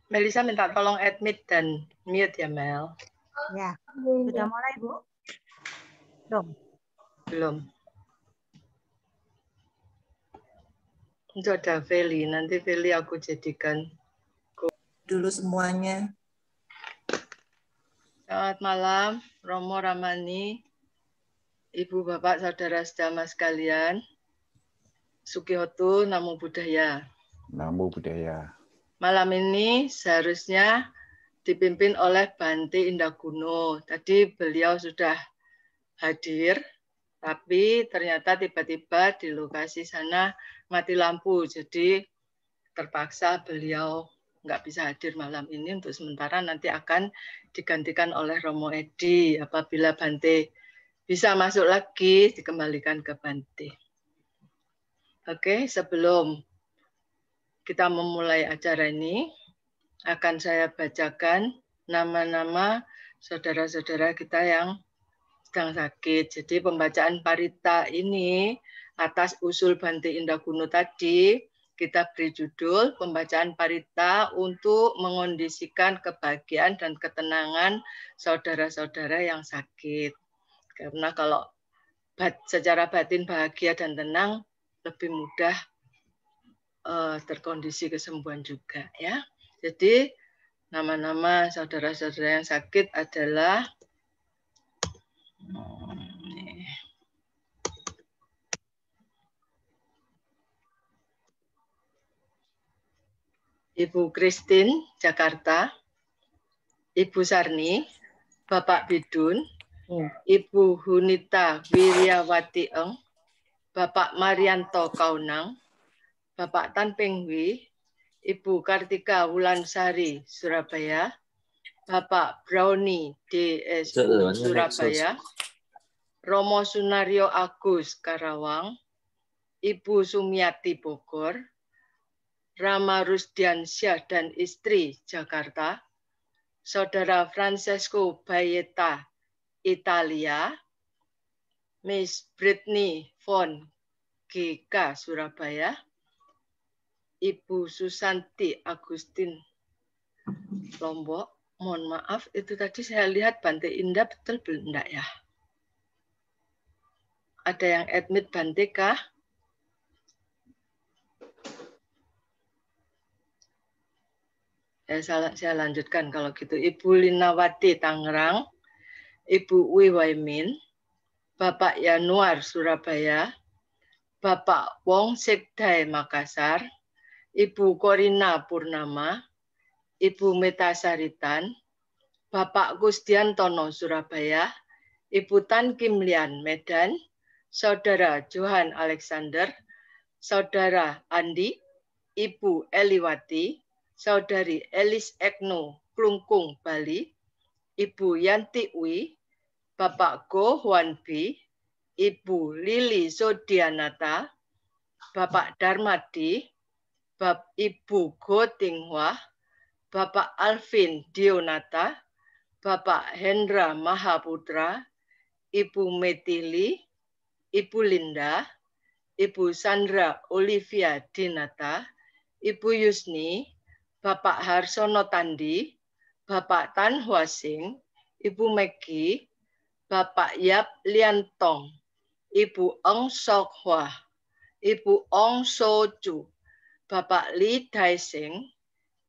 Melisa minta tolong admit dan mute ya, Mel. Ya, sudah mulai, Bu? Belum? Belum. Itu ada Feli. Nanti Feli aku jadikan dulu semuanya. Selamat malam, Romo Ramani, Ibu, Bapak, Saudara, Sedama sekalian. Sukihotu, Namo Buddhaya. Namo Buddhaya. Malam ini seharusnya dipimpin oleh Bante Indaguno. Tadi beliau sudah hadir, tapi ternyata tiba-tiba di lokasi sana mati lampu. Jadi terpaksa beliau nggak bisa hadir malam ini. Untuk sementara nanti akan digantikan oleh Romo Edi. Apabila Bante bisa masuk lagi, dikembalikan ke Bante. Oke, sebelum kita memulai acara ini, akan saya bacakan nama-nama saudara-saudara kita yang sedang sakit. Jadi pembacaan parita ini atas usul Bante Indaguno tadi, kita beri judul pembacaan parita untuk mengondisikan kebahagiaan dan ketenangan saudara-saudara yang sakit. Karena kalau secara batin bahagia dan tenang, lebih mudah terkondisi kesembuhan juga ya. Jadi nama-nama saudara-saudara yang sakit adalah Ibu Christine, Jakarta, Ibu Sarni, Bapak Bidun, Ibu Hunita Wiryawati Eng, Bapak Marianto Kaunang, Bapak Tan Pengwi, Ibu Kartika Wulansari, Surabaya, Bapak Brownie DSU Surabaya, Romo Sunario Agus Karawang, Ibu Sumiati Bogor, Rama Rusdiansyah dan istri Jakarta, Saudara Francesco Bayeta Italia, Miss Britney von GK Surabaya, Ibu Susanti Agustin Lombok. Mohon maaf, itu tadi saya lihat Bante Indah betul belum enggak ya? Ada yang admit Bante kah? Saya lanjutkan kalau gitu. Ibu Linawati Tangerang, Ibu Wiwaimin, Bapak Yanuar Surabaya, Bapak Wong Sekdai Makassar, Ibu Korina Purnama, Ibu Meta Saritan, Bapak Kusdiantono Surabaya, Ibu Tan Kim Lian Medan, Saudara Johan Alexander, Saudara Andi, Ibu Eliwati, Saudari Elis Ekno Klungkung Bali, Ibu Yanti Wi, Bapak Go Hwan Bi, Ibu Lili Zodianata, Bapak Darmadi, Ibu Go Tinghua, Bapak Alvin Dionata, Bapak Hendra Mahaputra, Ibu Metili, Ibu Linda, Ibu Sandra Olivia Dinata, Ibu Yusni, Bapak Harsono Tandi, Bapak Tan Hwasing, Ibu Megi, Bapak Yap Liantong, Ibu Eng Sok Hwa, Ibu Ong So Chu, Bapak Lee Daising,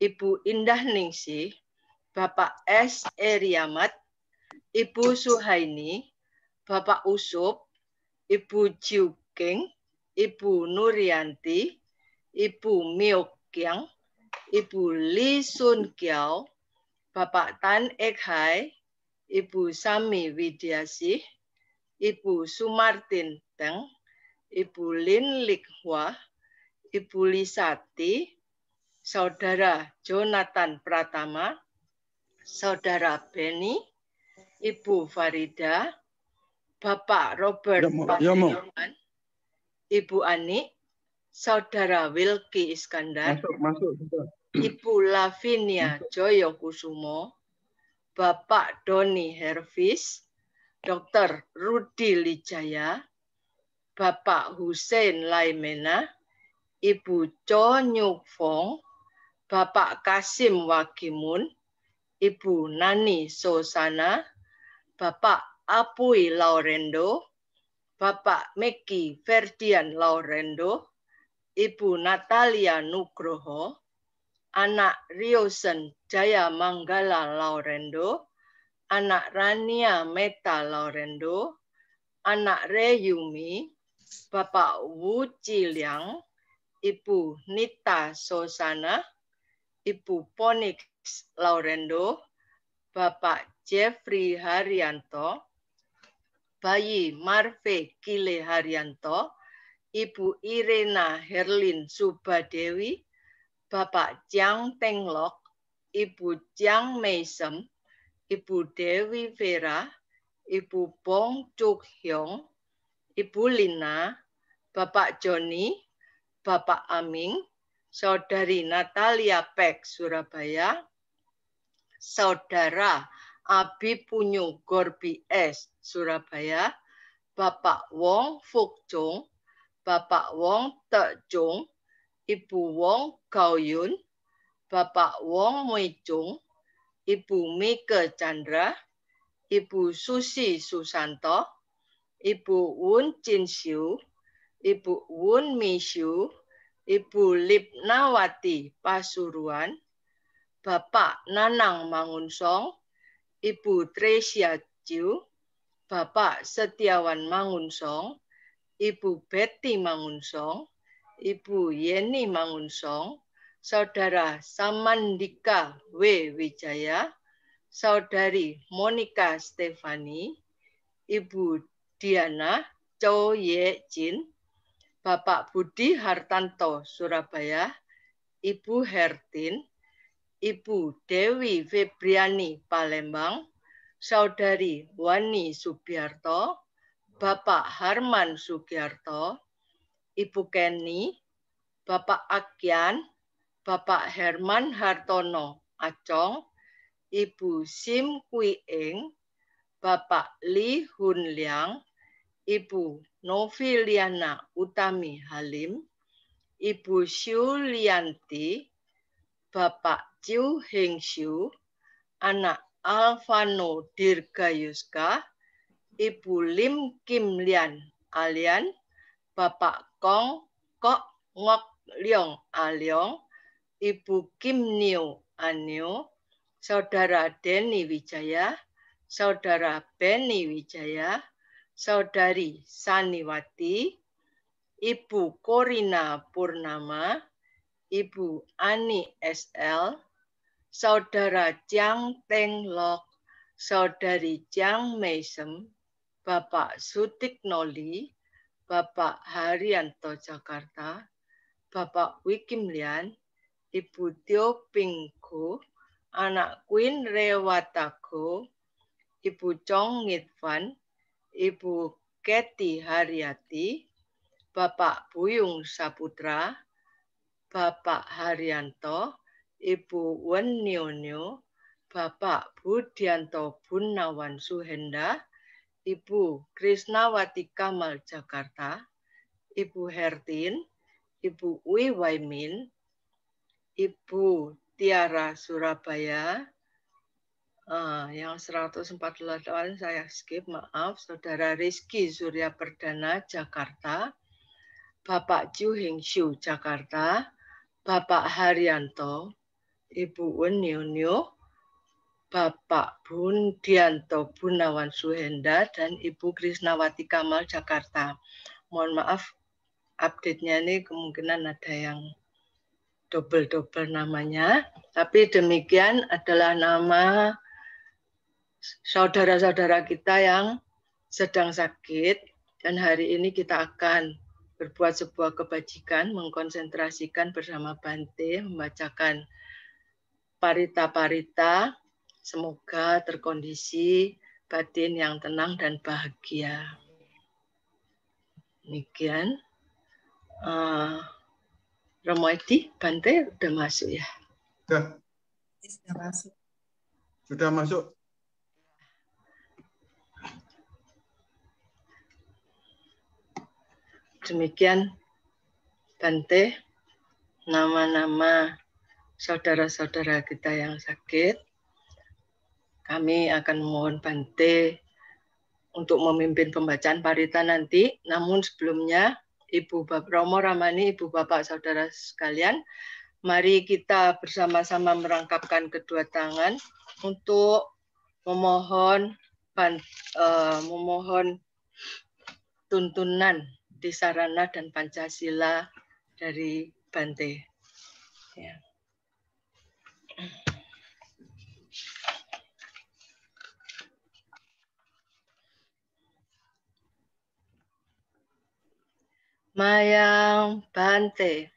Ibu Indah Ningsih, Bapak S. Eriamat, Ibu Suhaini, Bapak Usup, Ibu Jiu King, Ibu Nurianti, Ibu Miok Kiang, Ibu Lee Sun Kiao, Bapak Tan Ek Hai, Ibu Sami Widiasih, Ibu Sumartin Teng, Ibu Lin Lik Hua, Ibu Lisati, Saudara Jonathan Pratama, Saudara Benny, Ibu Farida, Bapak Robert Pasuruan, Ibu Ani, Saudara Wilki Iskandar, Ibu Lavinia Joyokusumo, Bapak Doni Hervis, Dr. Rudi Lijaya, Bapak Hussein Laimena, Ibu Cho Nyuk Fong, Bapak Kasim Wagimun, Ibu Nani Sosana, Bapak Apui Laurendo, Bapak Meki Ferdian Laurendo, Ibu Natalia Nugroho, anak Riosen Jaya Manggala Laurendo, anak Rania Meta Laurendo, anak Reyumi, Bapak Wu Ciliang, Ibu Nita Sosana, Ibu Ponix Laurendo, Bapak Jeffrey Haryanto, Bayi Marve Kile Haryanto, Ibu Irena Herlin Subadewi, Bapak Jiang Tenglok, Ibu Jiang Meisem, Ibu Dewi Vera, Ibu Bong Chuk Hyong, Ibu Lina, Bapak Joni, Bapak Aming, Saudari Natalia Pek Surabaya, Saudara Abi Punyu Gorbi S Surabaya, Bapak Wong Fuk Chung, Bapak Wong Tek Chung, Ibu Wong Gao Yun, Bapak Wong Mui Chung, Ibu Mike Chandra, Ibu Susi Susanto, Ibu Wun Chin Siu, Ibu Wun Mi Siu, Ibu Lipnawati Pasuruan, Bapak Nanang Mangunsong, Ibu Tresia Ciu, Bapak Setiawan Mangunsong, Ibu Betty Mangunsong, Ibu Yeni Mangunsong, Saudara Samandika W. Wijaya, Saudari Monica Stefani, Ibu Diana Chow Ye Jin, Bapak Budi Hartanto Surabaya, Ibu Hertin, Ibu Dewi Febriani Palembang, Saudari Wani Subiarto, Bapak Harman Sugiarto, Ibu Kenny, Bapak Akyan, Bapak Herman Hartono Acong, Ibu Sim Kui Eng, Bapak Li Hun Liang, Ibu Noviliana Utami Halim, Ibu Shu Lianti, Bapak Chiu Heng Siu, anak Alvano Dirgayuska, Ibu Lim Kim Lian Alian, Bapak Kong Kok Ngok Leong Aliong, Ibu Kim Niu Anio, Saudara Denny Wijaya, Saudara Benny Wijaya, Saudari Saniwati, Ibu Korina Purnama, Ibu Ani SL, Saudara Jiang Tenglok, Saudari Jiang Meisem, Bapak Sutiknoli, Bapak Haryanto Jakarta, Bapak Wikim Lian, Ibu Tio Pingko, anak Queen Rewatago, Ibu Chong Ngitvan, Ibu Keti Haryati, Bapak Buyung Saputra, Bapak Haryanto, Ibu Wen Nyonyo, Bapak Budianto Gunawan Suhenda, Ibu Krisnawati Kamal Jakarta, Ibu Hertin, Ibu Wi Waimin, Ibu Tiara Surabaya, yang 148 saya skip, maaf, Saudara Rizky Surya Perdana Jakarta, Bapak Ju Hing Siu Jakarta, Bapak Haryanto, Ibu Wen Nyonyo, Bapak Budianto Gunawan Suhenda, dan Ibu Krisnawati Kamal Jakarta. Mohon maaf, update-nya ini kemungkinan ada yang double-double namanya. Tapi demikian adalah nama saudara-saudara kita yang sedang sakit. Dan hari ini kita akan berbuat sebuah kebajikan, mengkonsentrasikan bersama Bante, membacakan parita-parita. Semoga terkondisi batin yang tenang dan bahagia. Demikian. Romo Edi, Bante udah masuk ya? Sudah masuk. Sudah masuk. Demikian Bante, nama-nama saudara-saudara kita yang sakit. Kami akan memohon Bante untuk memimpin pembacaan parita nanti. Namun sebelumnya, Ibu Bapak Romo Ramani, Ibu Bapak Saudara sekalian, mari kita bersama-sama merangkapkan kedua tangan untuk memohon tuntunan Tisarana dan Pancasila dari Bante. Ya. Mayang Bante,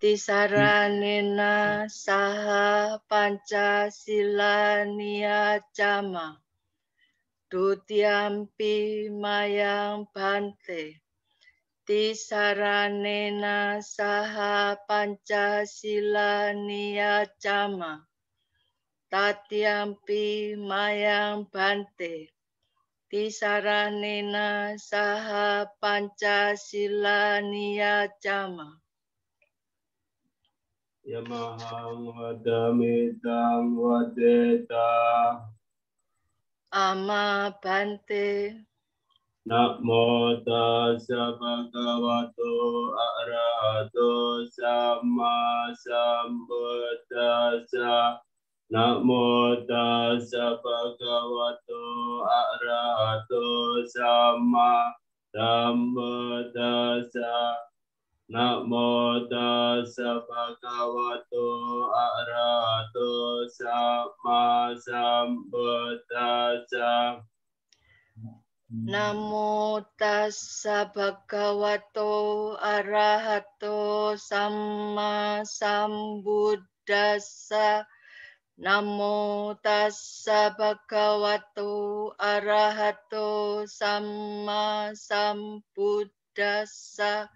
Tisaranena saha Pancasila niyacama, Dutiyampi mayang Bante, Tisaranena saha Pancasila niyacama, Tatyampi mayang Bante, Tisaranena saha Pancasila niyacama. Yamahang wadamitang wadeta. Ama Bante. Namo tassa bhagavato arahato sama sambuddhassa. Namo tassa bhagavato arahato sama sambuddhassa. Namo tassa bhagavato arahato sama sambuddhassa. Namo tassa bhagavato arahato sama sambuddhassa. Namo tassa bhagavato arahato sama sambuddhassa.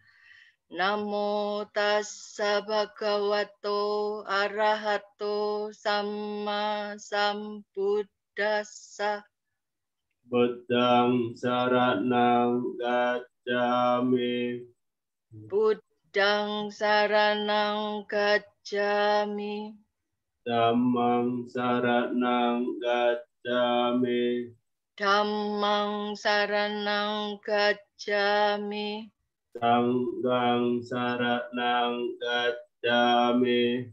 Namo tassa bhagavato arahato sama sambuddhassa. Buddhang saranang gacchami. Buddhang saranang gacchami. Dhammang saranang gacchami. Dhammang saranang gacchami. Sanghang saranang gacchami.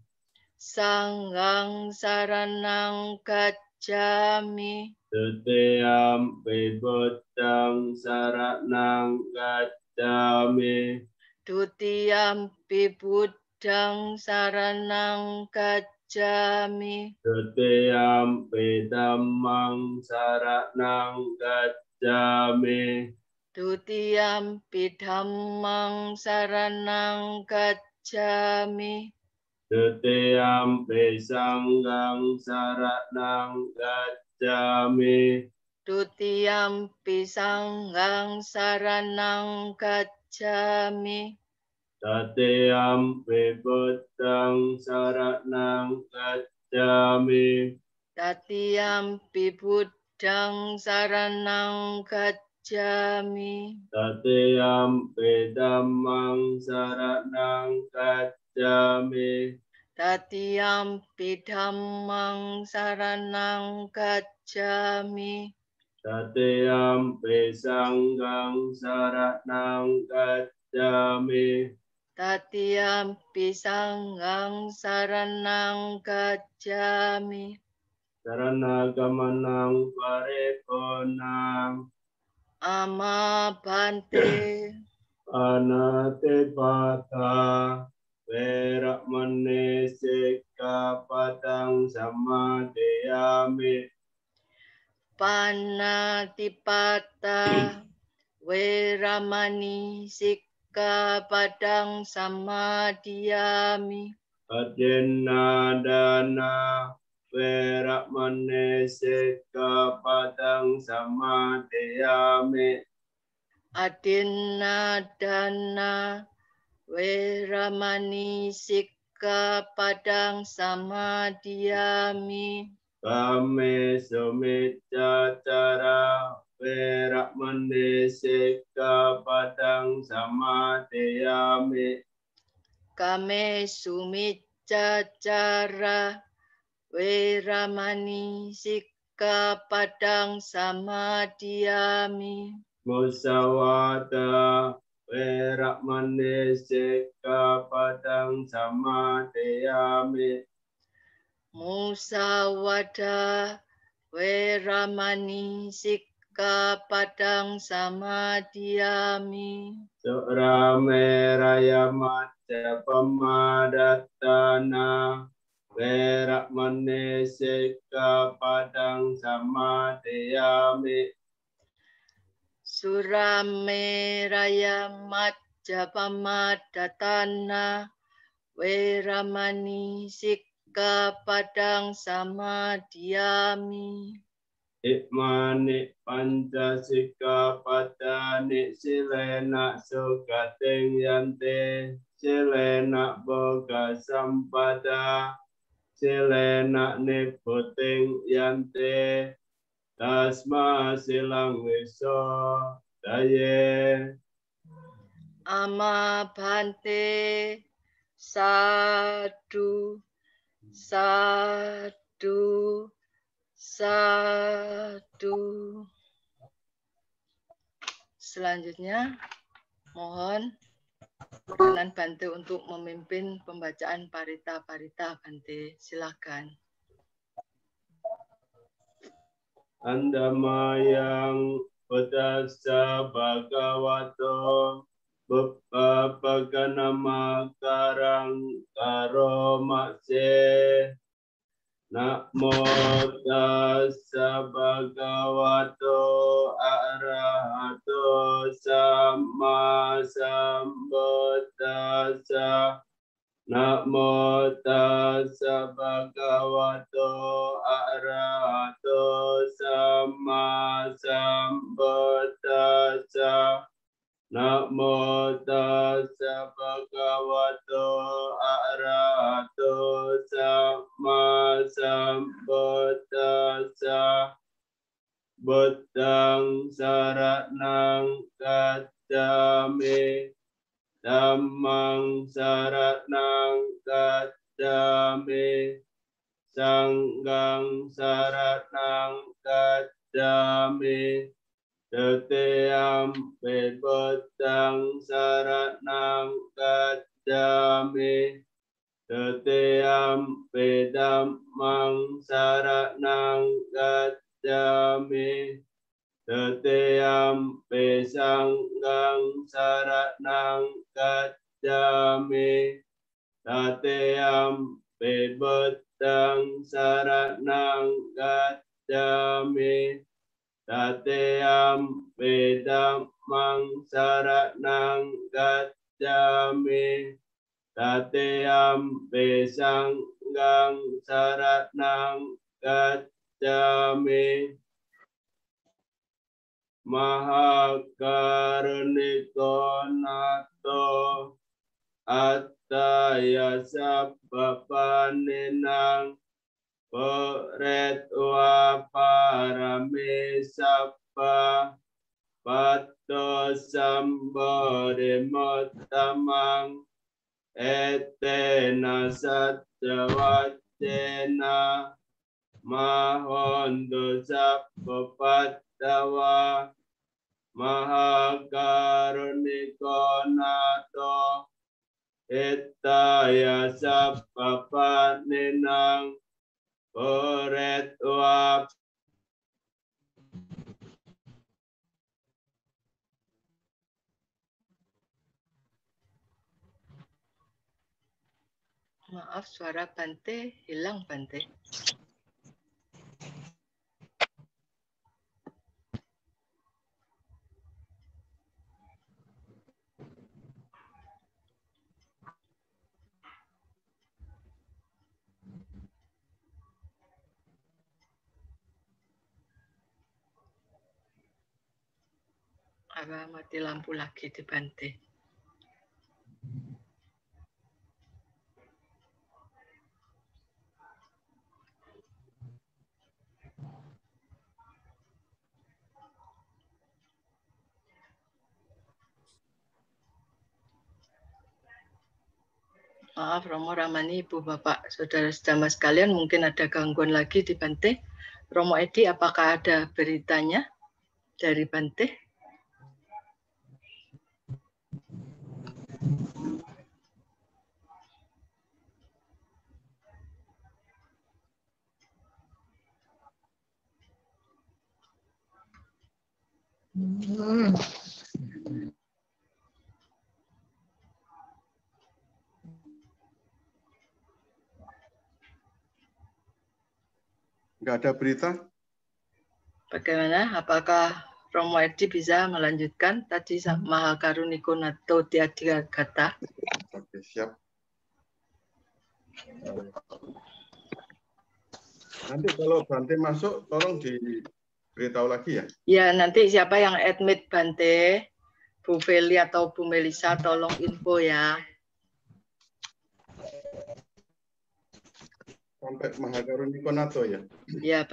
Sanghang saranang gacchami. Tutiyampi buddhang saranang gacchami. Dutiyampi buddhang saranang gacchami. Tutiyampi dhammang saranang gacchami. Dutiyampi dhammang saranang gacchami. Tutiyampi sanghang saranang gacchami. Dutiyampi sanghang saranang gacchami. Tatiyampi buddhang saranang gacchami. Tatiyampi buddhang saranang gacchami. Tatiyampi dhammang saranang gacchami. Tatiyampi dhammang saranang gacchami. Tatiyampi sanghang saranang gacchami. Tatiyampi sanghang saranang gacchami. Saranaгаmanang paripurnang. Ama Bante. Anatipata. Veramani sikkhapadang samadhiyami. Panatipata. Veramani sikkhapadang samadhiyami. Adinadana. Veramani sikkhapadang samadhiyami. Adinadana. Veramani sikkhapadang samadhiyami. Kame sumiccacara. Veramani sikkhapadang samadhiyami. Kame sumiccacara. Cacara Weramani Sikkhapadang Samadhiyami. Musawada Weramani Sikkhapadang Samadhiyami. Musawada Weramani Sikkhapadang Samadhiyami. Surameraya Macca Pamadatana Weramani Sikkhapadang Samadhiyami. Surameraya Majjapamadatana Weramani Sikkhapadang Samadhiyami. Ikmani panca sikkhapadani silena sukating yante silena boga sampada silena niputing yante tasma silang wiso daye. Ama bhante sadu sadu sadu. Selanjutnya mohon perkenan Bante untuk memimpin pembacaan parita-parita. Bante, silakan. Andamayang Buddhassa Bhagavato Buppapaganama Karang Karomase. Namo tassa bhagavato arahato sama sambuddhassa. Namo tassa bhagavato arahato sama sambuddhassa. Namo tassa bhagavato arahato sama sambuddhassa. Buddhang saranang gacchami. Dhammang saranang gacchami. Sanghang saranang gacchami. Tetiampi Buddhang saranang gacchami. Tetiampi Dhammang saranang gacchami. Tetiampi Sanghang saranang gacchami. Tetiampi Buddhang saranang gacchami. Tatiampi Dhammang saranang gacchami. Tatiampi Sanghang saranang gacchami. Mahakaruniko nato attaya sabbapaninang Puretwa parami sabba patto sambodimuttamang etena satjawajjena mahontu sabbapattawa mahakaruniko nato ittaya sabbapaninang Puretwa. Maaf, suara Bante hilang, Bante. Apa mati lampu lagi di Bante? Maaf Romo Ramani, Ibu Bapak, Saudara-saudara sekalian, mungkin ada gangguan lagi di Bante. Romo Edi, apakah ada beritanya dari Bante? Nggak ada berita? Bagaimana? Apakah Romo Edi bisa melanjutkan tadi Maha Karuniko Nato Tiadigata? Oke, siap. Nanti kalau Bante masuk, tolong diberitahu lagi ya. Ya, nanti siapa yang admit Bante, Bu Feli atau Bu Melisa, tolong info ya. Sampai Mahakaruniko Nato ya. Ya,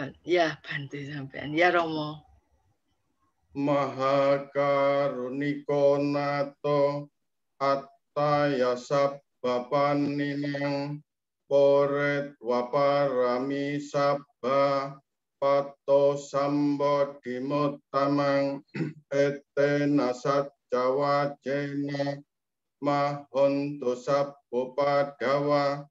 Bante sampean. Ya, Romo. Mahakaruniko Nato Attaya Sabbapaninang Poret Waparami Sabba Pato Sambo Dimuttamang Ete Nasat Jawa Jena Mahonto Sabbo Padawa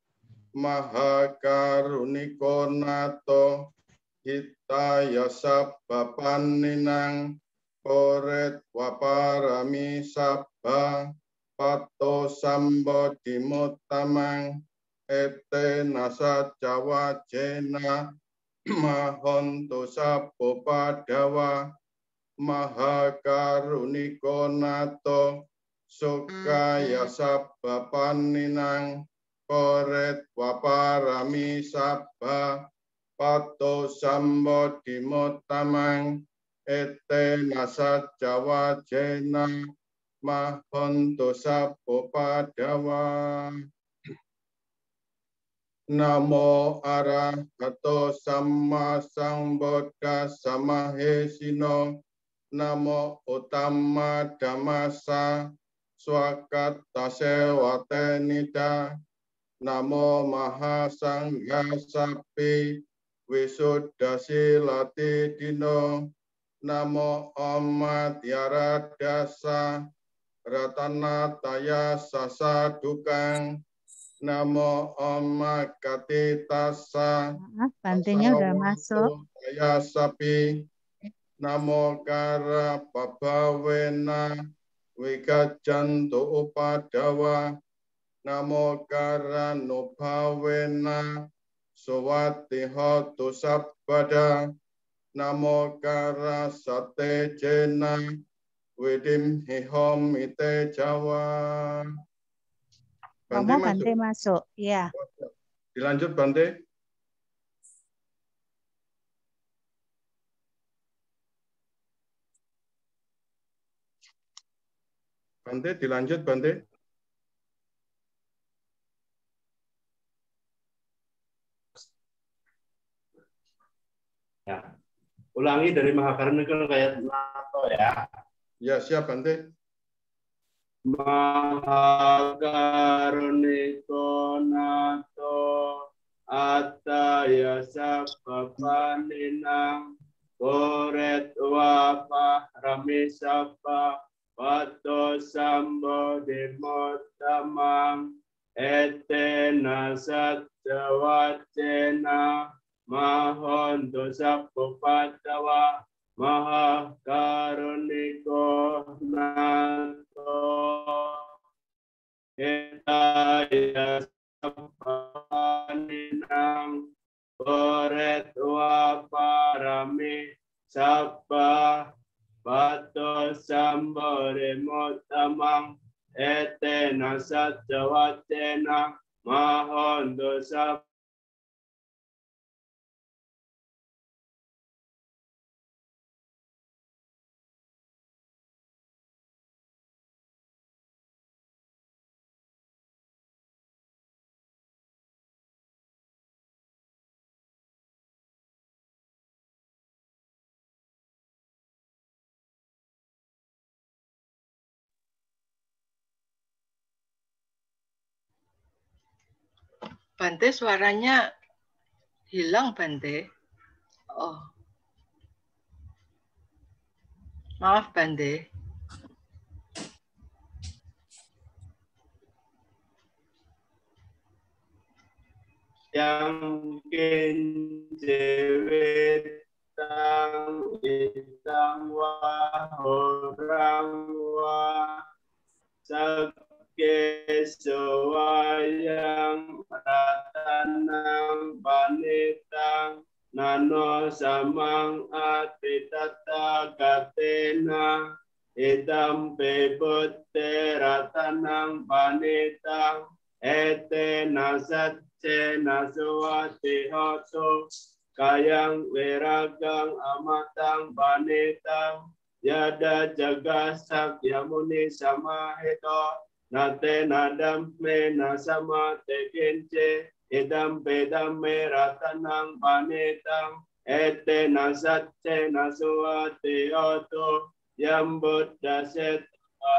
Mahakaruniko Nato Hitaya Sabbapaninang Poret Waparami Sabba Pato Sambo Dimuttamang Ete Nasat Jawa Jena Mahonto Sabbo Padawa Mahakaruniko Nato Sukaya Sabbapaninang Poret Waparami Sabba Pato Sambo Dimuttamang Ete Nasat Jawa Jena Mahonto Sabbo Padawa. Namo Arahato Samma Sambuddha Samahesino. Namo Uttamma Dhammasa Swakata Sewate Nida. Namo Mahasangha Sapi Wisuddha Silati Dino. Namo Om Tiara Dasa Ratanataya Sasadukang. Namo Om Katitasa Maaf, Bantenya udah masuk. Saya Sapi. Namo Kara Pabawena Wikajanto Upadawa. Namo Kara Nupawena Sowati Hotu Sabbada. Namo Kara Sate Jena Widim Hihom Ite Jawa. Romo Bante masuk. Ya. Dilanjut Bante. Bante, dilanjut Bante. Ya. Ulangi dari Mahakaruniko Nato ya. Ya, siap Bante. Mahakaruniko Nato Attaya Sabbapaninang Poret Waparami Sabba Pato Sambo Dimuttamang Ete Nasat Jawa Jena Mahonto Sabbo Padawa Mahakaruniko Nato Hitaya Sabbapaninang Poret Waparami Sabba Pato Sambo Dimuttamang Ete Nasat Jawa Jena Mahonto Sabbo Bante suaranya hilang, Bante. Oh. Maaf, Bante. Yang kinjewetang itang wahorang wa sakesewayang ratanang panitang nano samang atitata katena idam bebote ratanang panitang ete nasat nasawati hoto kayang weragang amatang panitang yada jagasak yamuni samahito nate nadam me nasama tekince idam pedam me ratanang panitang ete nasatce nasawati hoto yam buddha set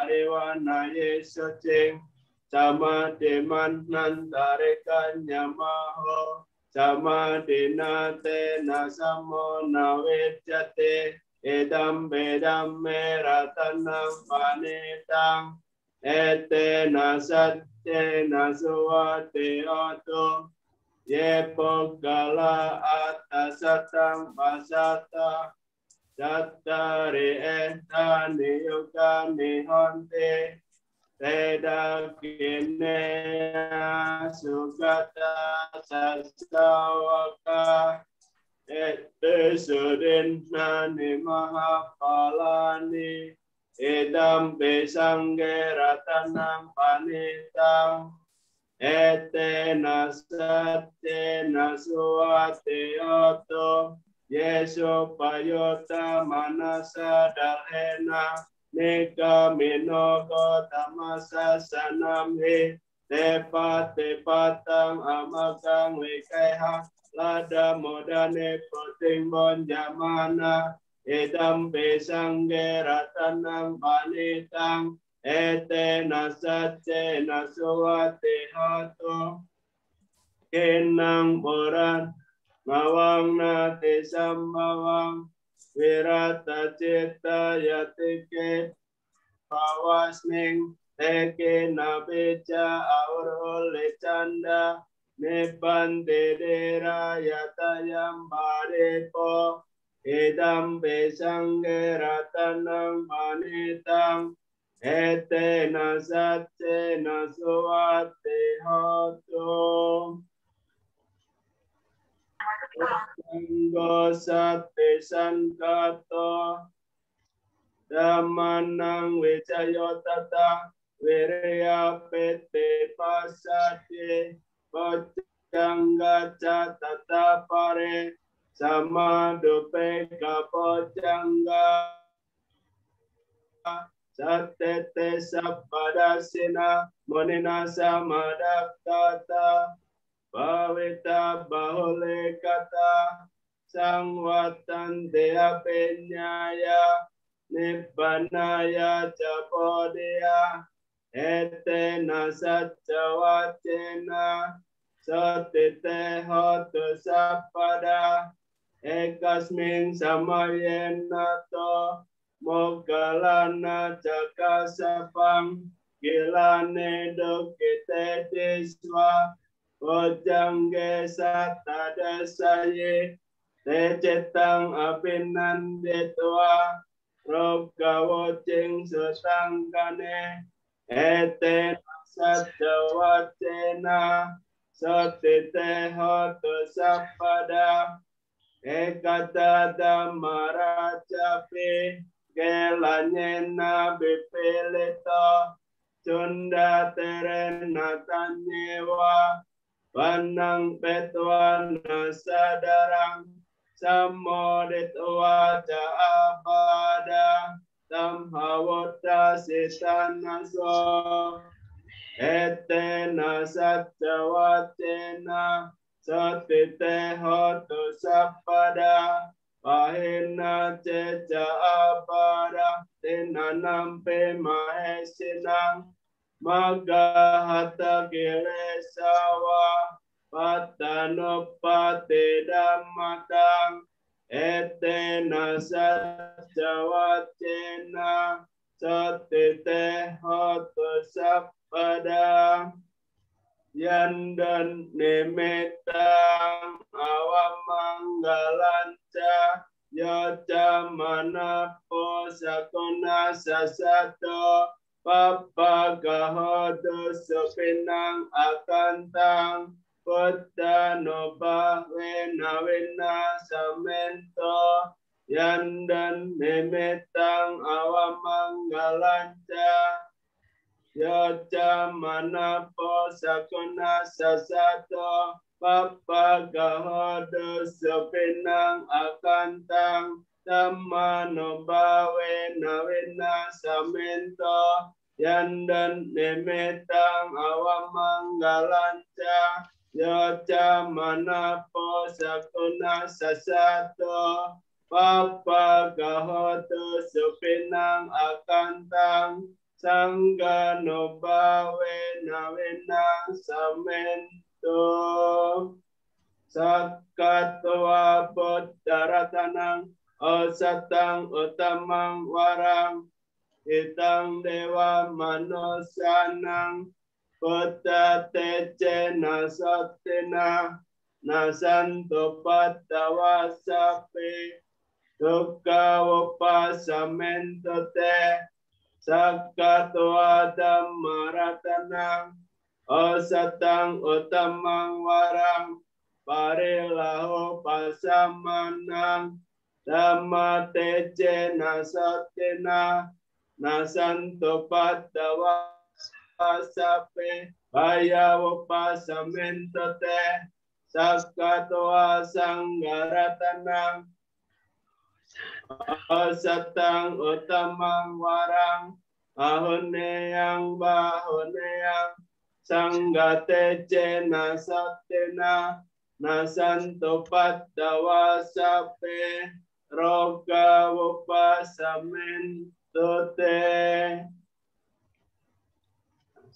ariwana yesucing sama deman nantarekan nyamaho sama dinate nasamo nawejate edam bedam meratanang panitang ete nasate naswate oto yepo gala atasatang pasata dattari eta niyuga nihonte Teda kinea sugata sasawaka ete sudinani mahapalani idam besangge ratanang panitang ete nasate nasuate oto yeso payota manasa dalhena Nika minoko tamasa sanamhi tepa tepatang amakang wikeha lada modane puting bonjamana idam besangge ratanang panitang ete nasatse nasuwati hatu kinang buran mawang nati sambawang Wirata cita yatike pawasning teke nabeja aurole canda nipandedera yatayam barepo idam besangge ratanang manitang ete nasatse nasuwate hoto Sanggo sate sankato Dhamanang wijayotata Wirya pete pasate Pocangga catata pare Samadupe kapocangga Satete sapadasina Monina samadakata Pavita bahule kata sangwatan dea penyaya nibbanaya capodea ete nasat cawacena sotite hotu sapada ekasmin samayenato mogalana cakasapang gilane dokite diswa Ojangge satada saye tecetang apinan detua rogawo cing sutangkane ete satjawacena sotite hotu sapada ekata damara capi kelanyena bipilito cunda terena tanyewa Panang petuan nasadarang samoditwa jaabada tamhawota sitanaso ete nasatjawatena sotite hotu sapada pahina ceca abada tinanampe mahesinang Magahata Gilesawa Patanopate Dhammatang Etena Sajawacena Satite Hotu Sabpada Yandan Nimitang Awamanggalanca Yaca Manapo Sakona Sasato Papagahodo Supinang Akantang Buddha Noba Wena Wena Samento Yandan Nimitang Awamanggalanca Yaca Manapo Sakona Sasato Papagahodo Supinang Akantang Tamano Wena Wena Samento Yandan Nimitang Awamanggalanca Yaca Manapo Sakona Sasato Papagahodo Supinang Akantang Sanggano Wena Wena Samento Sakatwa Buddharatanang Osatang Utamang Warang Itang Dewa Manusanang Buddha Tejena Satina Nasanto Padawa Sapi Dukkha Upasamento Te Sakatwa Dhammaratanang Osatang Utamang Warang Parilahu Pasamanang Dhamma Tejena Satina Nasanto Padawa Sapi Baya Upasamento Te Sakatwa Sanggaratanang Osatang Utamang Warang Ahuneyang Bahuneyang Sanggate Jena Satina Nasanto Padawa Sape Roga Upasamento Te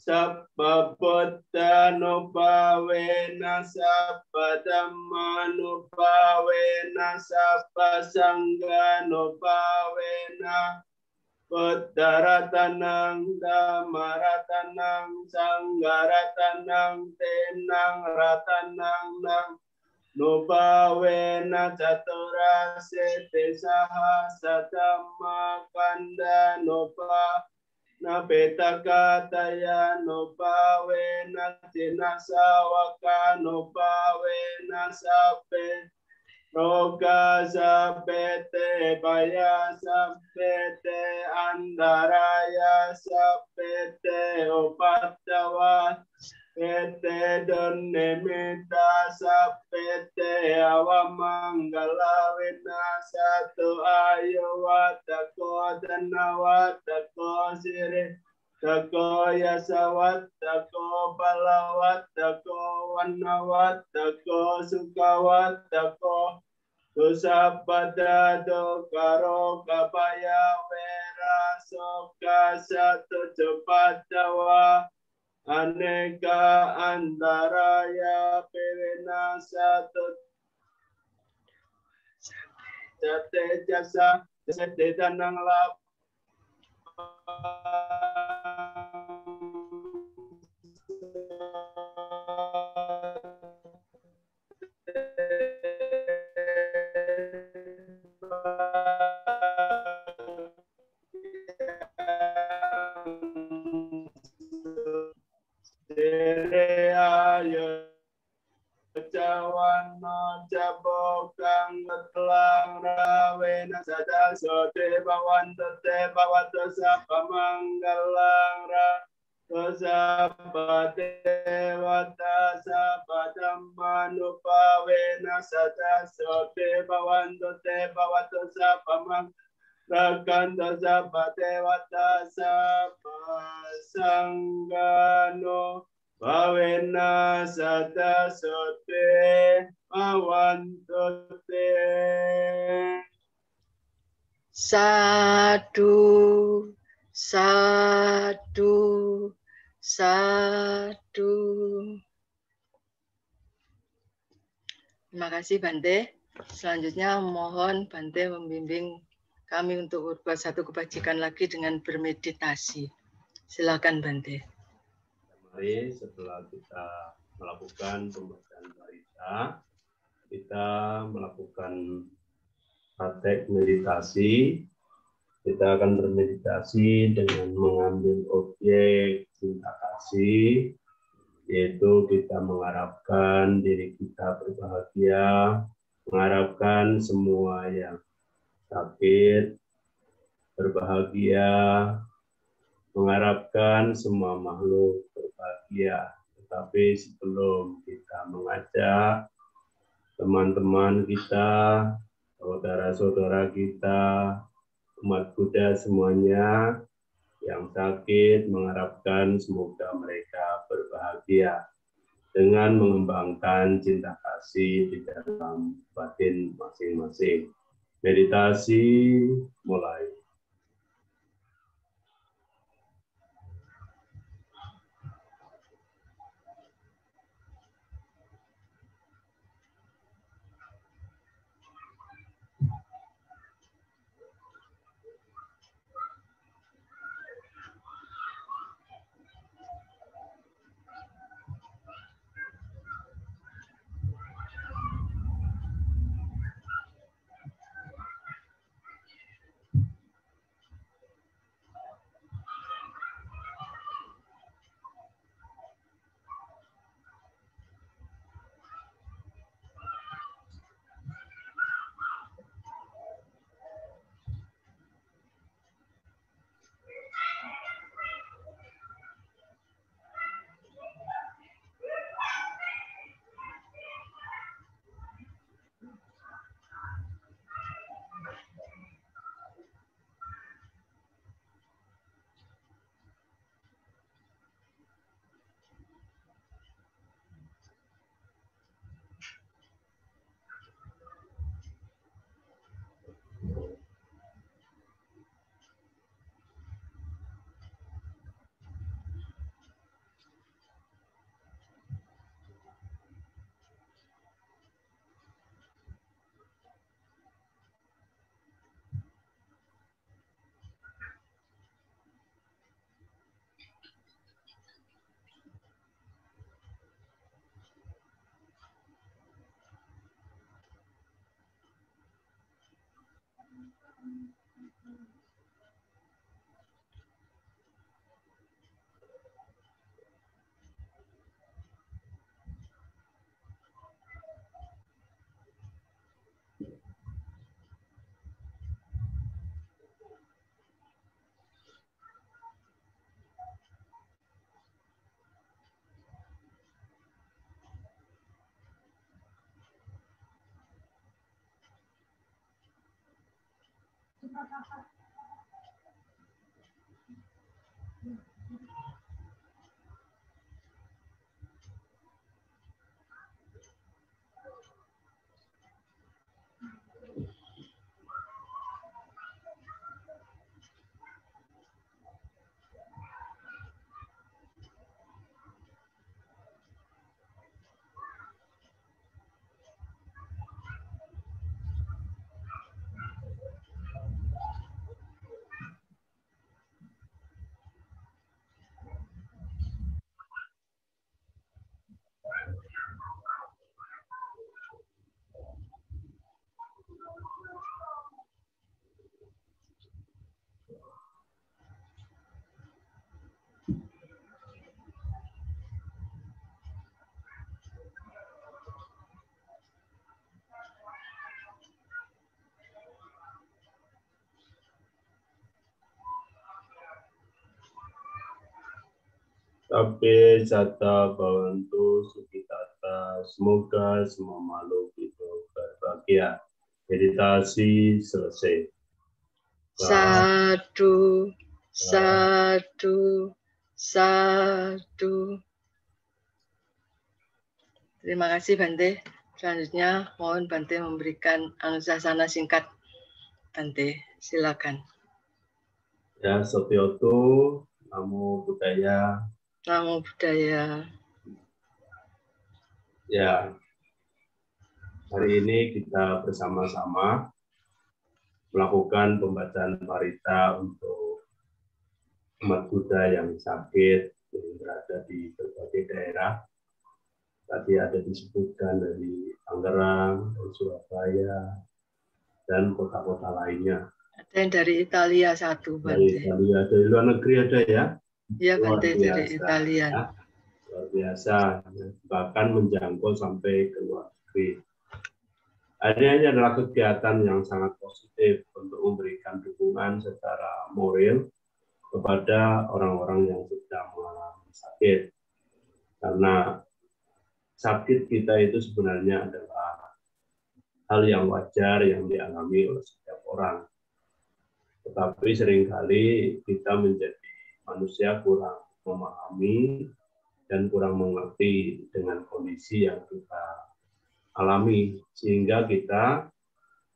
Sabba Buddha Nupawena Sabba Dhamma Nupawena Sabba Sangha Nupawena Buddharatanang Dhammaratanang Sangharatanang Tenang Ratanang Nang Nupawena Caturase Tesaha Sadhamma Kanda Nupa Napetakataya Nupawena Tinasawaka Nupawena Sape Roga Sapete Baya Sapete Andaraya Sapete Upatawa Pete Donnemita Sapete Awamangala Wina Satu Ayu Watako Danawatako Siri Tako Yasawat Tako Balawat Tako Wanawat Tako Sukawat Tako Tusapada Dokaro Kapaya Wera Soka Satu Cepatawa Aneka Antaraya Pirina Satu Jate Jasa Jate Danang Lap Jawana jabokang ngetlang rawena sada sote bawanto te bawato sapa manggalang ra Tosapate wata sapa dhammanupa wena sada sote bawanto te bawato sapa mang rakanto sapate wata sapa sanggano Bhavena Sata Sote Awantote. Sadu, sadu, sadu. Terima kasih Bante. Selanjutnya mohon Bante membimbing kami untuk berbuat satu kebajikan lagi dengan bermeditasi. Silakan Bante. Mari setelah kita melakukan pembacaan barita, kita melakukan praktek meditasi. Kita akan bermeditasi dengan mengambil objek cinta kasih, yaitu kita mengharapkan diri kita berbahagia, mengharapkan semua yang sakit berbahagia, mengharapkan semua makhluk berbahagia. Tetapi sebelum kita mengajak teman-teman kita, saudara-saudara kita, umat Buddha semuanya yang sakit, mengharapkan semoga mereka berbahagia dengan mengembangkan cinta kasih di dalam batin masing-masing. Meditasi mulai. Tapi Jata Bhavantu Sukitata, semoga semua makhluk itu berbahagia. Meditasi selesai. Sadu, sadu, sadu. Terima kasih Bante. Selanjutnya mohon Bante memberikan anusasana singkat. Bante, silakan. Ya, Setyotu, Namo Buddhaya. Namo Buddhaya. Ya, Hari ini kita bersama-sama melakukan pembacaan parita untuk umat Buddha yang sakit, yang berada di berbagai daerah. Tadi ada disebutkan dari Tangerang, Surabaya, dan kota-kota lainnya. Ada yang dari Italia satu, Dari Bante. Italia, dari luar negeri ada ya? Iya, Luar Bante, dari biasa, Italia. ya. Luar biasa, bahkan menjangkau sampai ke luar negeri. Ini adalah kegiatan yang sangat positif untuk memberikan dukungan secara moral kepada orang-orang yang sedang mengalami sakit. Karena sakit kita itu sebenarnya adalah hal yang wajar yang dialami oleh setiap orang. Tetapi seringkali kita menjadi manusia kurang memahami dan kurang mengerti dengan kondisi yang kita alami, sehingga kita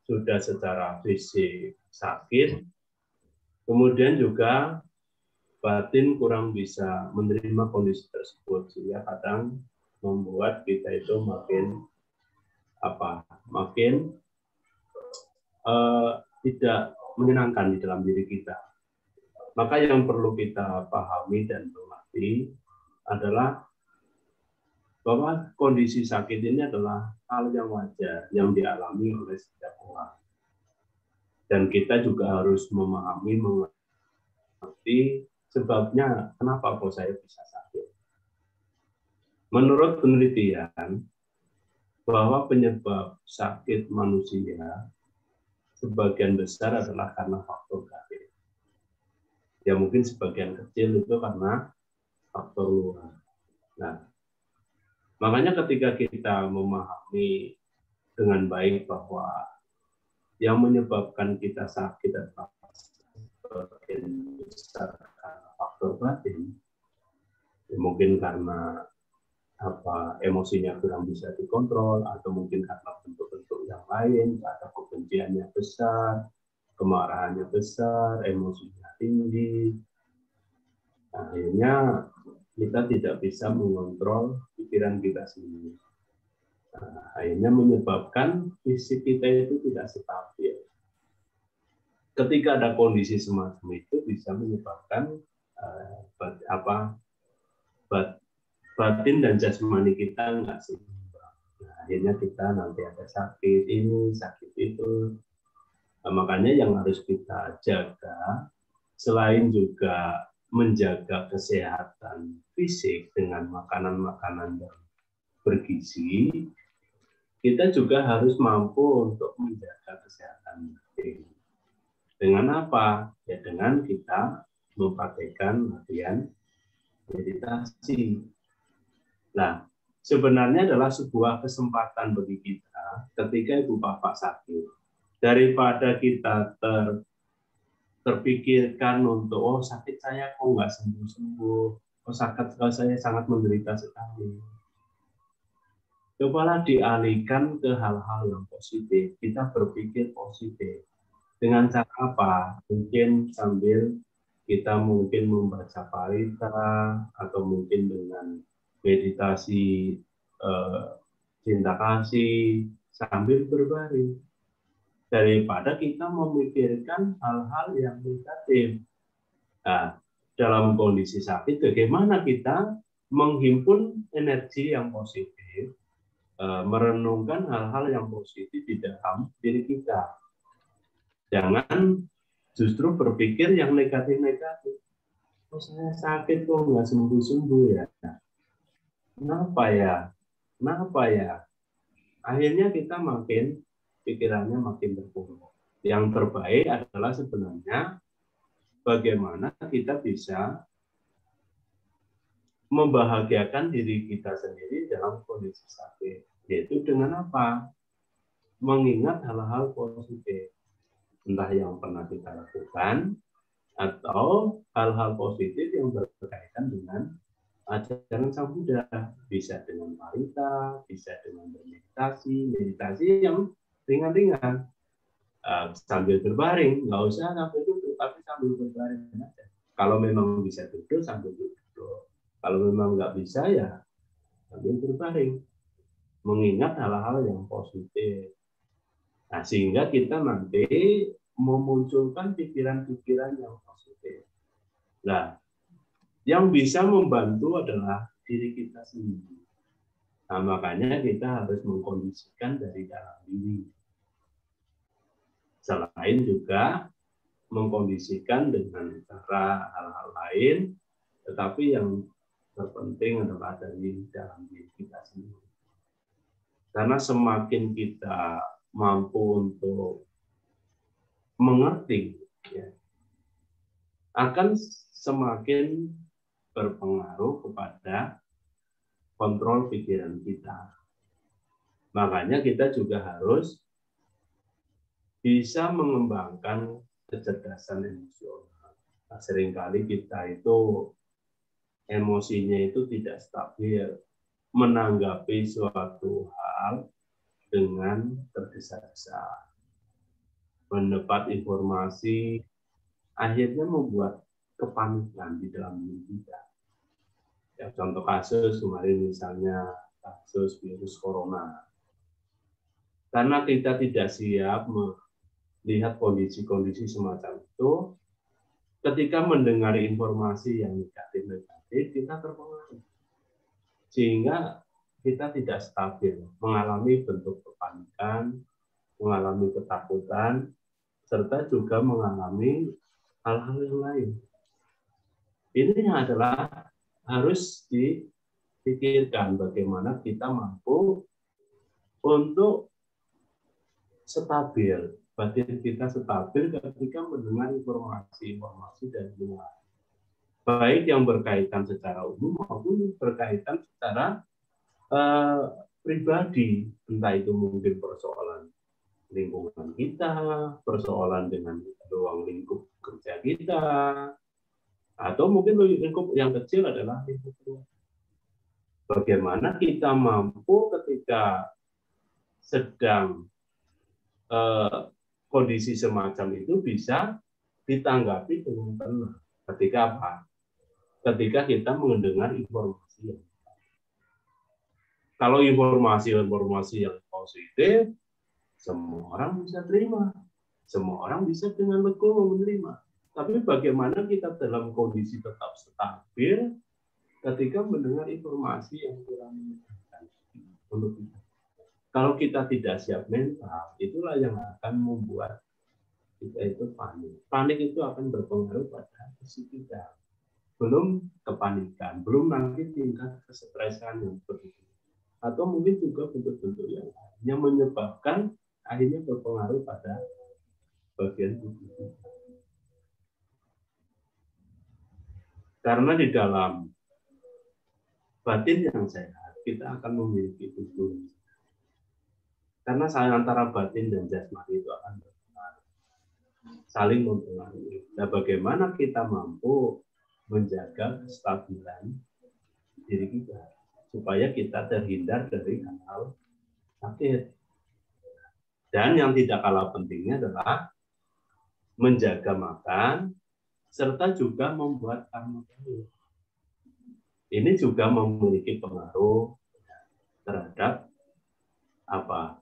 sudah secara fisik sakit, kemudian juga batin kurang bisa menerima kondisi tersebut, sehingga kadang membuat kita itu makin tidak menyenangkan di dalam diri kita. Maka yang perlu kita pahami dan mengerti adalah bahwa kondisi sakit ini adalah hal yang wajar yang dialami oleh setiap orang. Dan kita juga harus memahami, mengerti sebabnya kenapa kok saya bisa sakit. Menurut penelitian, bahwa penyebab sakit manusia sebagian besar adalah karena faktor gaib. Ya mungkin sebagian kecil itu karena faktor luar. Nah, makanya ketika kita memahami dengan baik bahwa yang menyebabkan kita sakit adalah sebagian besar karena faktor batin, ya mungkin karena emosinya kurang bisa dikontrol, atau mungkin karena bentuk-bentuk yang lain, ada kebenciannya besar, kemarahannya besar, emosinya tinggi. Nah, akhirnya kita tidak bisa mengontrol pikiran kita sendiri. Nah, akhirnya menyebabkan fisik kita itu tidak stabil. Ketika ada kondisi semacam itu bisa menyebabkan batin dan jasmani kita nggak seimbang. Nah, akhirnya kita nanti ada sakit ini, sakit itu. Nah, makanya yang harus kita jaga, selain juga menjaga kesehatan fisik dengan makanan-makanan yang bergizi, kita juga harus mampu untuk menjaga kesehatan batin. Dengan apa? Ya dengan kita mempraktikkan latihan meditasi. Nah, sebenarnya adalah sebuah kesempatan bagi kita ketika ibu bapak sakit. Daripada kita terpikirkan untuk, sakit saya kok nggak sembuh-sembuh, sakit saya sangat menderita sekali. Cobalah dialihkan ke hal-hal yang positif. Kita berpikir positif. Dengan cara apa? Mungkin sambil kita mungkin membaca parita, atau mungkin dengan meditasi cinta kasih sambil berbaring, daripada kita memikirkan hal-hal yang negatif. Nah, dalam kondisi sakit, bagaimana kita menghimpun energi yang positif, merenungkan hal-hal yang positif di dalam diri kita. Jangan justru berpikir yang negatif-negatif. Saya sakit kok nggak sembuh-sembuh ya. Kenapa ya? Akhirnya kita pikirannya makin terpuruk. Yang terbaik adalah sebenarnya bagaimana kita bisa membahagiakan diri kita sendiri dalam kondisi sakit. Yaitu dengan apa? Mengingat hal-hal positif. Entah yang pernah kita lakukan, atau hal-hal positif yang berkaitan dengan ajaran Sang Buddha, bisa dengan parita, bisa dengan meditasi yang ringan-ringan, sambil berbaring, nggak usah sambil duduk, tapi sambil berbaring aja. Kalau memang bisa duduk, sambil duduk. Kalau memang nggak bisa, ya sambil berbaring. mengingat hal-hal yang positif. Nah, sehingga kita nanti memunculkan pikiran-pikiran yang positif. Nah, yang bisa membantu adalah diri kita sendiri. Nah, makanya kita harus mengkondisikan dari dalam diri. Selain juga mengkondisikan dengan cara hal-hal lain, tetapi yang terpenting adalah dari dalam diri kita sendiri. Karena semakin kita mampu untuk mengerti, ya, akan semakin berpengaruh kepada kontrol pikiran kita. Makanya kita juga harus bisa mengembangkan kecerdasan emosional. Nah, seringkali kita itu emosinya itu tidak stabil, menanggapi suatu hal dengan tergesa-gesa, mendapat informasi, akhirnya membuat kepanikan di dalam diri kita. Ya, contoh kasus kemarin misalnya kasus virus corona. Karena kita tidak siap melihat kondisi-kondisi semacam itu, ketika mendengar informasi yang negatif-negatif, kita terpengaruh. Sehingga kita tidak stabil, mengalami bentuk kepanikan, mengalami ketakutan, serta juga mengalami hal-hal yang lain. Ini adalah harus dipikirkan bagaimana kita mampu untuk stabil, batin kita stabil ketika mendengar informasi-informasi dari luar. Baik yang berkaitan secara umum maupun berkaitan secara pribadi, entah itu mungkin persoalan lingkungan kita, persoalan dengan ruang lingkup kerja kita, atau mungkin lingkup yang kecil adalah lingkup keluarga. Bagaimana kita mampu ketika sedang kondisi semacam itu bisa ditanggapi dengan tenang. Ketika apa? Ketika kita mendengar informasi. Kalau informasi yang positif, semua orang bisa terima. Semua orang bisa dengan legowo menerima. Tapi bagaimana kita dalam kondisi tetap stabil ketika mendengar informasi yang kurang menyenangkan untuk kita. Kalau kita tidak siap mental, itulah yang akan membuat kita itu panik. Panik itu akan berpengaruh pada fisik kita. Belum kepanikan, belum nanti tingkat kesetresan yang begitu. Atau mungkin juga bentuk-bentuk yang lain yang menyebabkan akhirnya berpengaruh pada bagian tubuh kita. Karena di dalam batin yang sehat, kita akan memiliki tubuh. Karena antara batin dan jasmani itu akan berpengaruh, saling mempengaruhi. Nah, bagaimana kita mampu menjaga kestabilan diri kita supaya kita terhindar dari hal-hal sakit. Dan yang tidak kalah pentingnya adalah menjaga makan serta juga membuat karma baik. Ini juga memiliki pengaruh terhadap apa?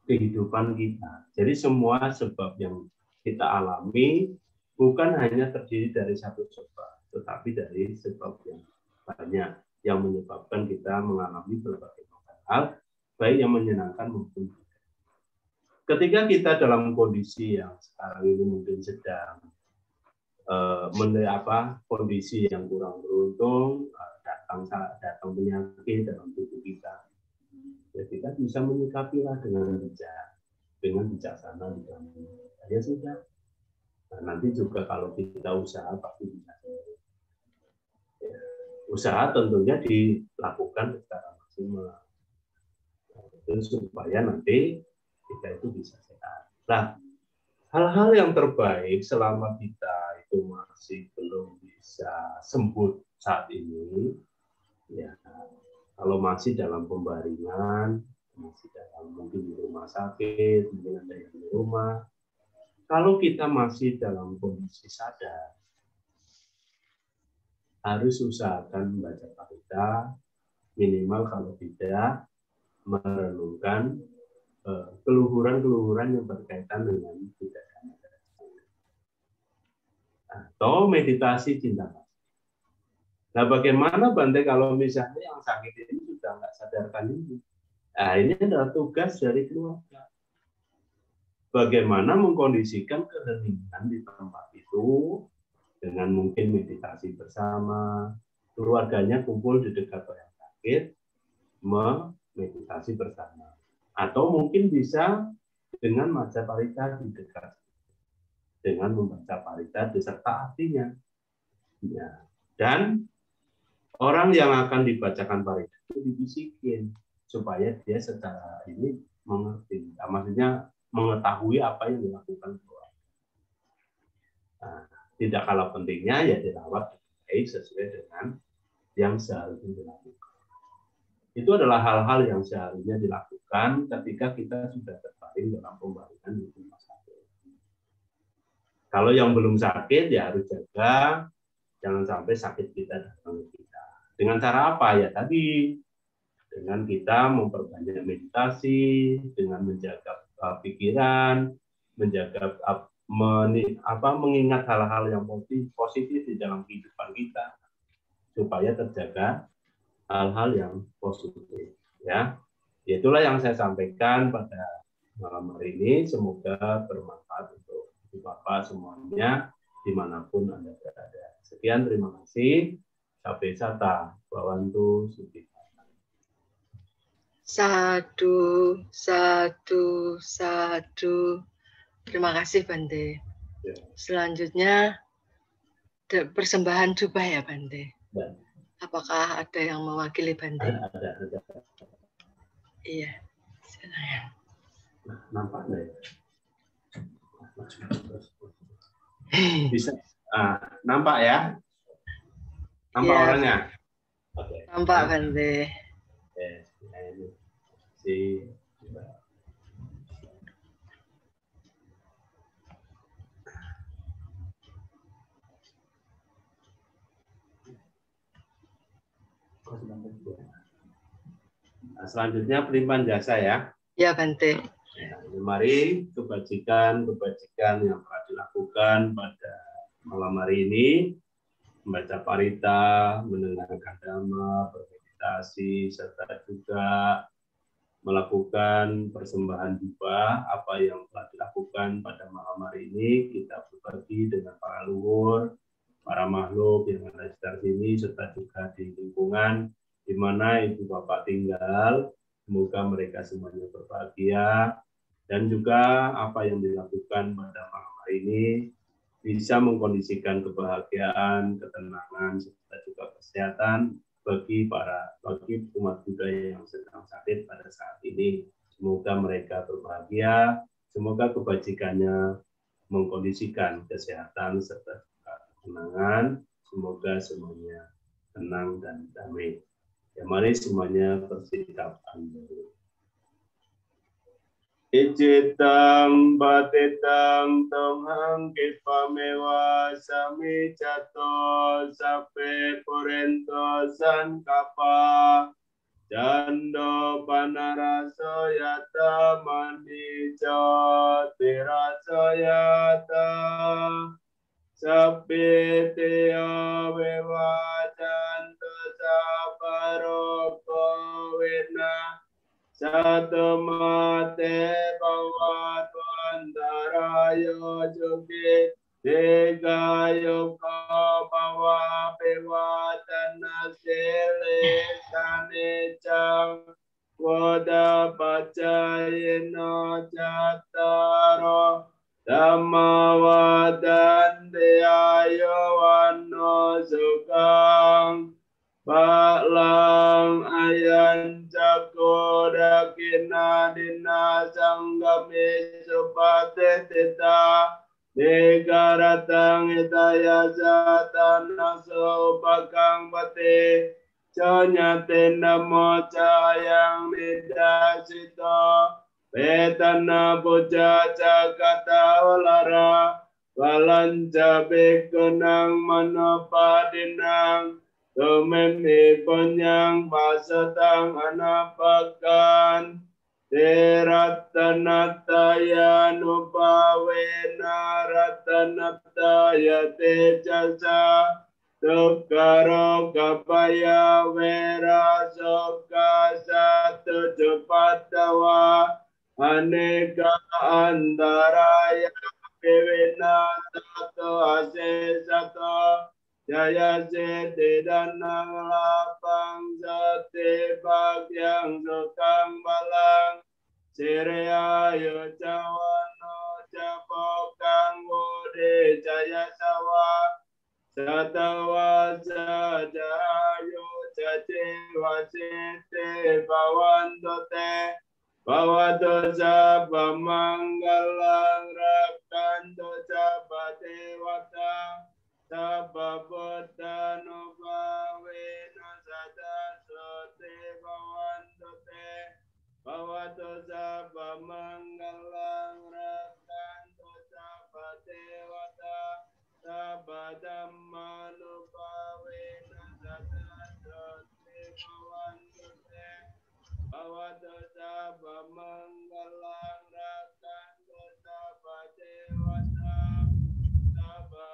Kehidupan kita. Jadi semua sebab yang kita alami bukan hanya terdiri dari satu sebab, tetapi dari sebab yang banyak yang menyebabkan kita mengalami berbagai hal, baik yang menyenangkan maupun tidak. Ketika kita dalam kondisi yang sekarang ini mungkin sedang kondisi yang kurang beruntung, datang penyakit dalam tubuh kita, ya kita bisa menyikapilah dengan bijak, dengan bijaksana di dalam ya sudah. Nah, nanti juga kalau kita usaha pasti bisa. Ya, usaha tentunya dilakukan secara maksimal, supaya nanti kita itu bisa sehat. Nah, hal-hal yang terbaik selama kita itu masih belum bisa sembuh saat ini, ya kalau masih dalam pembaringan, masih dalam mungkin di rumah sakit, mungkin ada yang di rumah. Kalau kita masih dalam kondisi sadar, harus usahakan membaca Parita, minimal kalau tidak merenungkan keluhuran-keluhuran yang berkaitan dengan budaya atau meditasi cinta kasih. Nah, bagaimana Bante kalau misalnya yang sakit ini sudah nggak sadarkan ini? Nah, ini adalah tugas dari keluarga. Bagaimana mengkondisikan keheningan di tempat itu dengan mungkin meditasi bersama, keluarganya kumpul di dekat orang sakit, meditasi bersama. Atau mungkin bisa dengan maca parita di dekat, dengan membaca parita beserta artinya. Ya. Dan orang yang akan dibacakan parita itu dibisikin supaya dia secara ini mengerti. Nah, maksudnya mengetahui apa yang dilakukan keluarga. Nah, tidak kalah pentingnya ya dirawat sesuai dengan yang seharusnya dilakukan. Itu adalah hal-hal yang seharusnya dilakukan ketika kita sudah terbaring dalam pembaringan di rumah sakit. Kalau yang belum sakit ya harus jaga, jangan sampai sakit kita datang ke kita. Dengan cara apa ya tadi? Dengan kita memperbanyak meditasi, dengan menjaga pikiran, menjaga mengingat hal-hal yang positif di dalam kehidupan kita supaya terjaga hal-hal yang positif, ya. Itulah yang saya sampaikan pada malam hari ini. Semoga bermanfaat untuk Bapak semuanya dimanapun Anda berada. Sekian, terima kasih. Sampai sata, Bawantu Suti. Sadu, sadu, sadu. Terima kasih Bante. Ya. Selanjutnya persembahan jubah ya Bante. Ya. Apakah ada yang mewakili Bante? Ada. Iya. Silakan. Nah, nampak nggak ya? Bisa. Nampak ya? Nampak ya. Orangnya? Oke. Nampak Bante. Si selanjutnya pelimpahan jasa ya. Ya Bante. Ya, mari kebajikan yang telah dilakukan pada malam hari ini, membaca parita, mendengarkan dhamma, bermeditasi, serta juga melakukan persembahan jubah. Apa yang telah dilakukan pada malam hari ini kita berbagi dengan para leluhur, para makhluk yang ada di sekitar sini, serta juga di lingkungan di mana ibu bapak tinggal. Semoga mereka semuanya berbahagia, dan juga apa yang dilakukan pada malam hari ini bisa mengkondisikan kebahagiaan, ketenangan, serta juga kesehatan bagi umat Buddha yang sedang sakit pada saat ini. Semoga mereka berbahagia, semoga kebajikannya mengkondisikan kesehatan serta ketenangan. Semoga semuanya tenang dan damai. Ya, mari semuanya bersikap andil. Icitang batitang tomhang kipamewa sami cato sape porento sankapa jando panaraso yata manico tiraso yata sapi teo bewa janto saparoko wena satu mate bawat wantarayo juki tiga yuko bawa pewatan nasile kanicang wada pacayino jataro dhammawadan diayo wano sukang Paklang ayan cakoda kina dina sanggami supate tita Digaratang itaya satana supakang pati Conyate namo cayang nidasito Petana puja cakata ulara Walanca bekunang manopadinang Tumemi konyang pasatang anapakan Teratanataya nupawena ratanataya tejasa Tukaro kapaya wera soka satu cepatawa Aneka antaraya kewena satu ase satu Jaya sete danang lapang sate bagyang sukang balang Siraya Jawano Japokang Wode Jaya Sawa Satawa Jajayo Jajewa Sete Bawantote Bawato Jaba Manggalang Rakanto Jaba Dewata Jaba Buddha Nubawena Sada Sote Bawantote Bawato Jaba Manggalang Rakanto Jaba Dewata Jaba Dhamma Nubawena Sada Sote Bawantote Bawato Jaba Manggalang Rakanto Jaba Dewata Jaba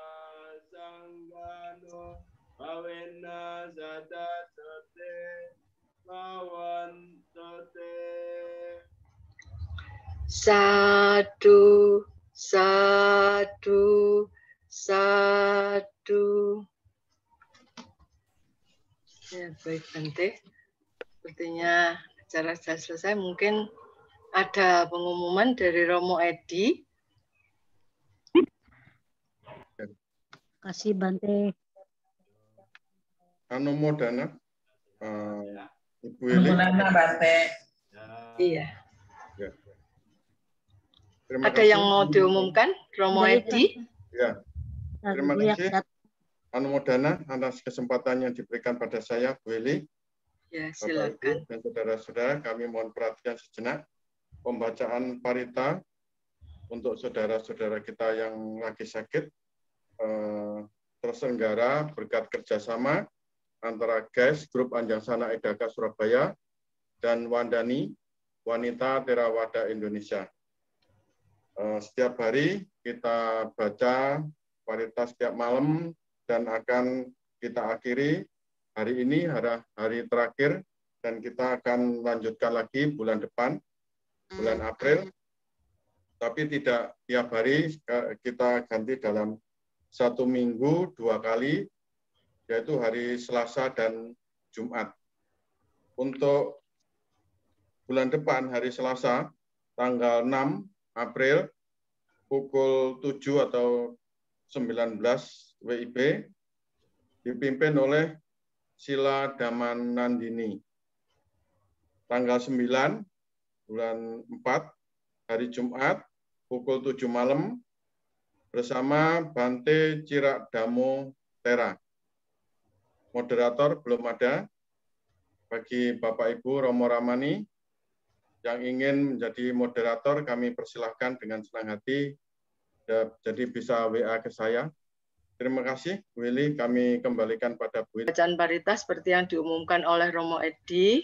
Sanggano Bawena Sada Sote Bawantote. Satu, satu, satu. Ya, baik Bante. Sepertinya acara sudah selesai. Mungkin ada pengumuman dari Romo Edi. Kasih Bante. Anumodana, Ibu Eli. Anumodana Bante. Iya. Ya. Terima Ada kasih. yang mau diumumkan, Romo Edi? Ya. Terima kasih. Anumodana atas kesempatan yang diberikan pada saya, Bu Eli. Ya, Bapak, silakan. Ibu, dan saudara-saudara, kami mohon perhatian sejenak. Pembacaan parita untuk saudara-saudara kita yang lagi sakit terselenggara berkat kerjasama antara GES, Grup Anjangsana Edaka Surabaya, dan Wandani, Wanita Theravada Indonesia. Setiap hari kita baca parita setiap malam dan akan kita akhiri hari ini, hari terakhir, dan kita akan lanjutkan lagi bulan depan, bulan April. Tapi tidak tiap hari, kita ganti dalam 1 minggu 2 kali, yaitu hari Selasa dan Jumat. Untuk bulan depan, hari Selasa, tanggal 6 April, pukul 7 atau 19 WIB, dipimpin oleh Sila Damanandini. Tanggal 9, bulan 4, hari Jumat, pukul 7 malam, bersama Bante Cirak Damo Tera. Moderator belum ada. Bagi Bapak Ibu Romo Ramani yang ingin menjadi moderator, kami persilahkan dengan senang hati. Jadi bisa WA ke saya. Terima kasih, Bu Eli. Kami kembalikan pada Bu Eli. Bacaan parita seperti yang diumumkan oleh Romo Edi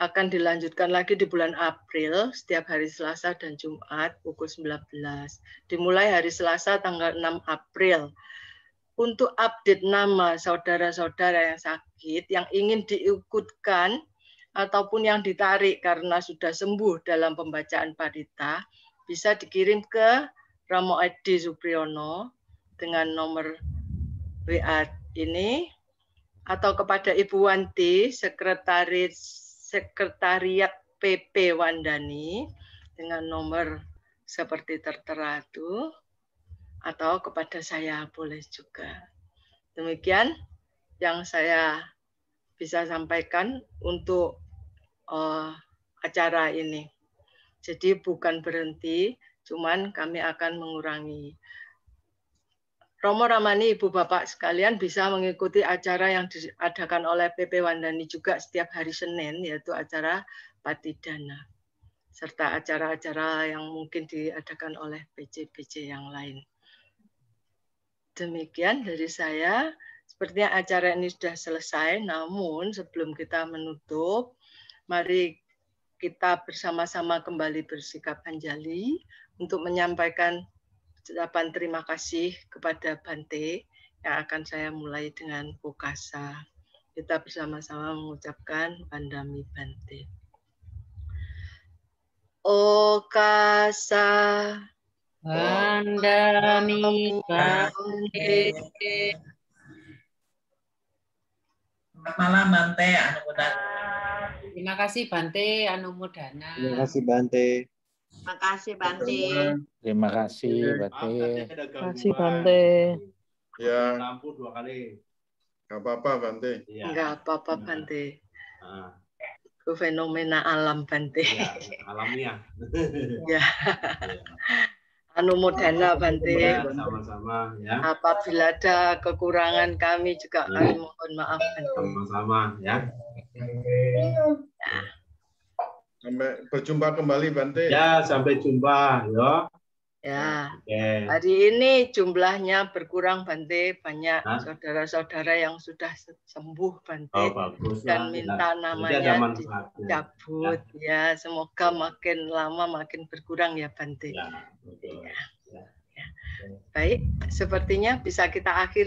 akan dilanjutkan lagi di bulan April setiap hari Selasa dan Jumat pukul 19. Dimulai hari Selasa tanggal 6 April. Untuk update nama saudara-saudara yang sakit yang ingin diikutkan ataupun yang ditarik karena sudah sembuh dalam pembacaan parita bisa dikirim ke Romo Edi Supriyono dengan nomor WA ini, atau kepada Ibu Wanti, Sekretariat PP Wandani dengan nomor seperti tertera itu, atau kepada saya boleh juga. Demikian yang saya bisa sampaikan untuk acara ini. Jadi bukan berhenti, cuman kami akan mengurangi. Romo Ramani, Ibu Bapak sekalian bisa mengikuti acara yang diadakan oleh PP Wandani juga setiap hari Senin, yaitu acara Patidana, serta acara-acara yang mungkin diadakan oleh PJ-PJ yang lain. Demikian dari saya. Sepertinya acara ini sudah selesai, namun sebelum kita menutup, mari kita bersama-sama kembali bersikap anjali untuk menyampaikan ucapan terima kasih kepada Bante yang akan saya mulai dengan Pokasa. Kita bersama-sama mengucapkan Pandami Bante. Okasa Pandami Bante. Selamat malam Bante, Anumodana. Terima kasih Bante, Anumodana. Terima kasih Bante. Terima kasih Bante. Terima kasih, Bante. Terima kasih Bante. Ya, lampu 2 kali. nggak apa-apa Bante. Ya. Enggak apa-apa Bante. Nah, Itu fenomena alam Bante. ya, alamiah. Ya. Anumodana Bante. Ya, sama-sama ya. Apabila ada kekurangan kami juga kami mohon maaf Bante. Sama-sama ya. Sampai berjumpa kembali Bante. Ya, sampai jumpa ya. Ya. Oke. Hari ini jumlahnya berkurang Bante, banyak saudara-saudara yang sudah sembuh Bante. Oh, bagus dan lah. minta Jadi namanya ada manfaatnya. dicabut ya. Semoga makin lama makin berkurang ya Bante. Ya, betul. Ya. Baik, sepertinya bisa kita akhiri.